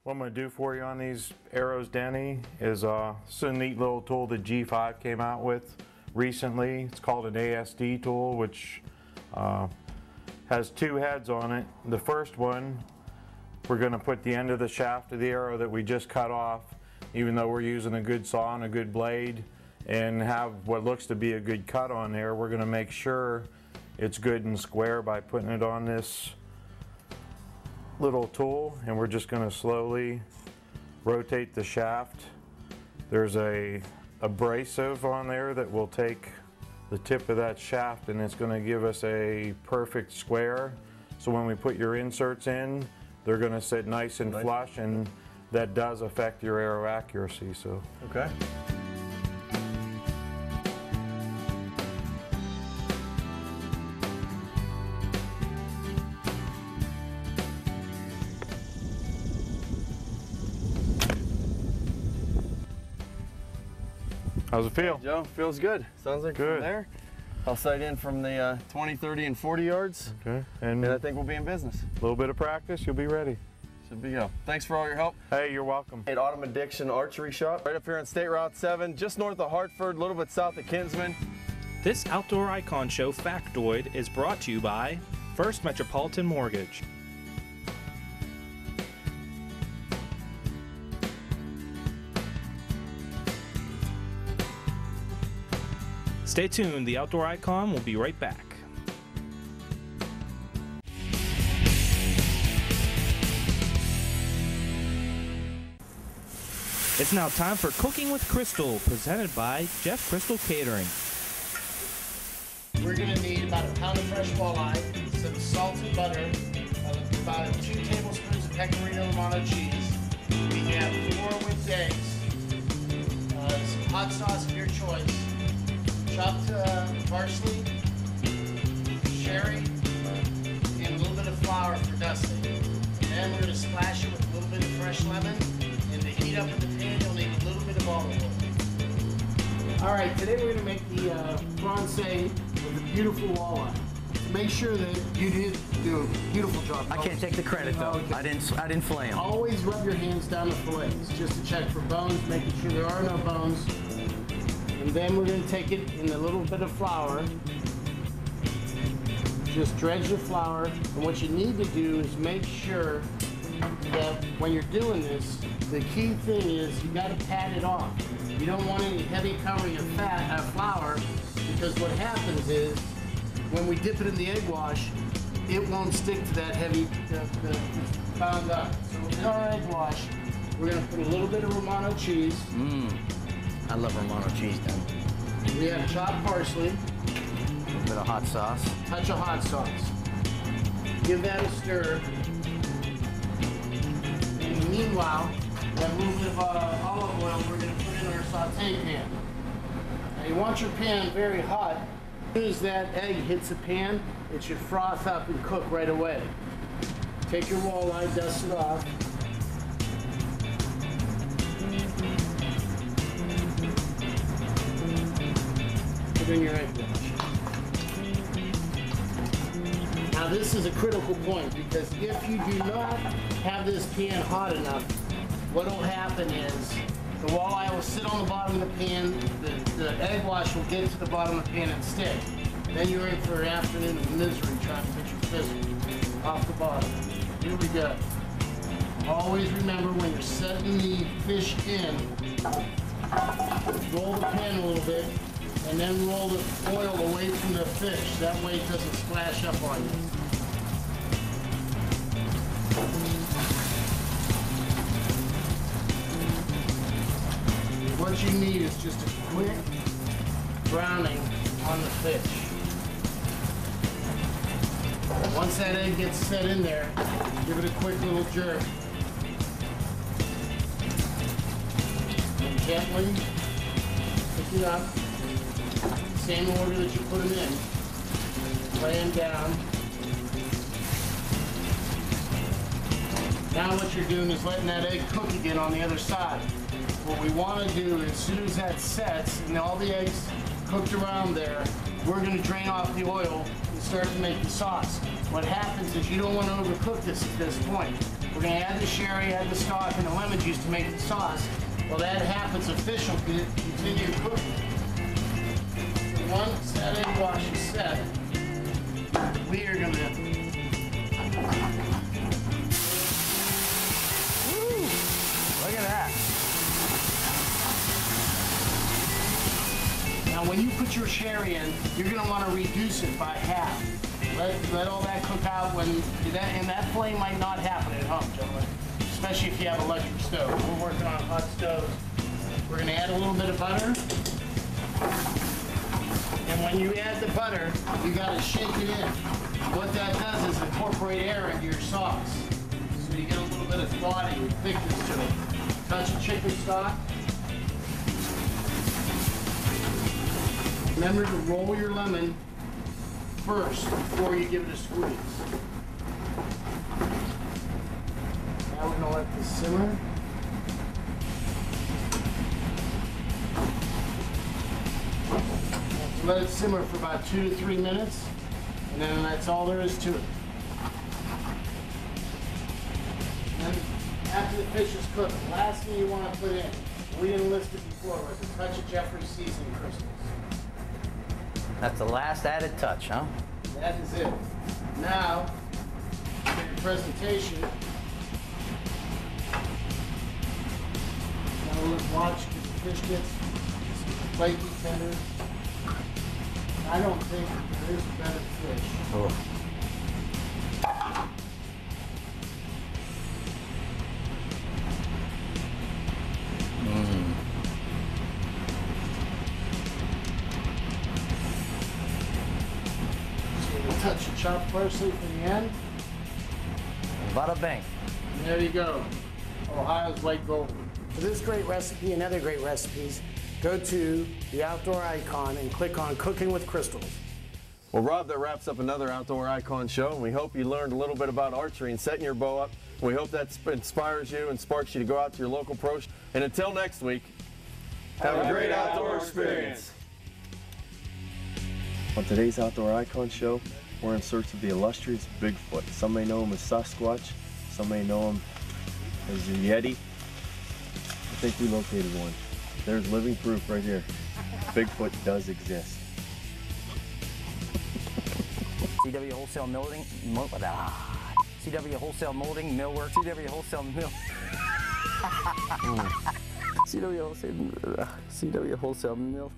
What I'm going to do for you on these arrows, Denny, is this is a neat little tool that G5 came out with recently. It's called an ASD tool, which has two heads on it. The first one, we're going to put the end of the shaft of the arrow that we just cut off, even though we're using a good saw and a good blade and have what looks to be a good cut on there. We're going to make sure it's good and square by putting it on this little tool, and we're just going to slowly rotate the shaft. There's a abrasive on there that will take the tip of that shaft and it's going to give us a perfect square, so when we put your inserts in, they're going to sit nice and flush, and that does affect your arrow accuracy. So okay. How's it feel? Hey, Joe, feels good. Sounds like good. From there. I'll sight in from the 20, 30, and 40 yards. Okay. And I think we'll be in business. A little bit of practice, you'll be ready. Should be go. Thanks for all your help. Hey, you're welcome. At Autumn Addiction Archery Shop, right up here on State Route 7, just north of Hartford, a little bit south of Kinsman. This Outdoor Icon Show factoid is brought to you by First Metropolitan Mortgage. Stay tuned, the Outdoor Icon will be right back. It's now time for Cooking with Crystal, presented by Jeff Crystal Catering. We're going to need about a pound of fresh walleye, some salt and butter, about 2 tablespoons of pecorino romano cheese. We have 4 whipped eggs, some hot sauce of your choice, chopped parsley, sherry, and a little bit of flour for dusting. And then we're going to splash it with a little bit of fresh lemon. And to heat up in the pan, you'll need a little bit of olive oil. All right, today we're going to make the Francais with a beautiful walleye. Make sure that you did do a beautiful job. I can't take the credit though. Okay. I didn't fillet them. Always rub your hands down the fillets just to check for bones, making sure there are no bones. And then we're going to take it in a little bit of flour. Just dredge the flour. And what you need to do is make sure that when you're doing this, the key thing is you got to pat it off. You don't want any heavy covering of flour, because what happens is when we dip it in the egg wash, it won't stick to that heavy bound up. So in our egg wash, we're going to put a little bit of Romano cheese. I love Romano cheese then. We have chopped parsley. A little bit of hot sauce. Touch of hot sauce. Give that a stir. And meanwhile, we have a little bit of olive oil we're going to put in our saute pan. Now you want your pan very hot. As soon as that egg hits the pan, it should froth up and cook right away. Take your walleye, dust it off. Put in your egg wash. Now this is a critical point, because if you do not have this pan hot enough, what will happen is the walleye will sit on the bottom of the pan, the egg wash will get to the bottom of the pan and stick. Then you're in for an afternoon of misery trying to get your fish off the bottom. Here we go. Always remember, when you're setting the fish in, roll the pan a little bit, and then roll the oil away from the fish. That way it doesn't splash up on you. What you need is just a quick browning on the fish. Once that egg gets set in there, give it a quick little jerk. And gently pick it up. Same order that you put them in. Lay them down. Now what you're doing is letting that egg cook again on the other side. What we want to do, as soon as that sets and all the eggs cooked around there, we're going to drain off the oil and start to make the sauce. What happens is you don't want to overcook this at this point. We're going to add the sherry, add the stock, and the lemon juice to make the sauce. While that happens, the fish will continue cooking. So once that egg wash is set, we are going to... Woo! Look at that. Now when you put your sherry in, you're going to want to reduce it by half. Let all that cook out and that flame might not happen at home, gentlemen. Especially if you have electric stove. We're working on hot stoves. We're going to add a little bit of butter. And when you add the butter, you got to shake it in. What that does is incorporate air into your sauce. So you get a little bit of thawing and thickness to it. Touch of chicken stock. Remember to roll your lemon first before you give it a squeeze. Now we're going to let this simmer. Let it simmer for about 2 to 3 minutes, and then that's all there is to it. And then after the fish is cooked, the last thing you want to put in, we didn't list it before, was a touch of Jeffrey's seasoning crystals. That's the last added touch, huh? That is it. Now, for your presentation, now let's watch because the fish gets flaky, tender. I don't think there is better fish. Oh. Touch of chopped parsley for the end. Bada bang. And there you go. Ohio's white gold. For this great recipe and other great recipes, go to the outdoor icon and click on Cooking with Crystals. Well, Rob, that wraps up another Outdoor Icon show, and we hope you learned a little bit about archery and setting your bow up. We hope that inspires you and sparks you to go out to your local pro. And until next week, have a great outdoor experience. On today's Outdoor Icon show, we're in search of the illustrious Bigfoot. Some may know him as Sasquatch, some may know him as the Yeti. I think we located one. There's living proof right here. Bigfoot does exist. CW Wholesale Molding, CW Wholesale Molding, Millwork, CW Wholesale Mill. CW Wholesale Mill.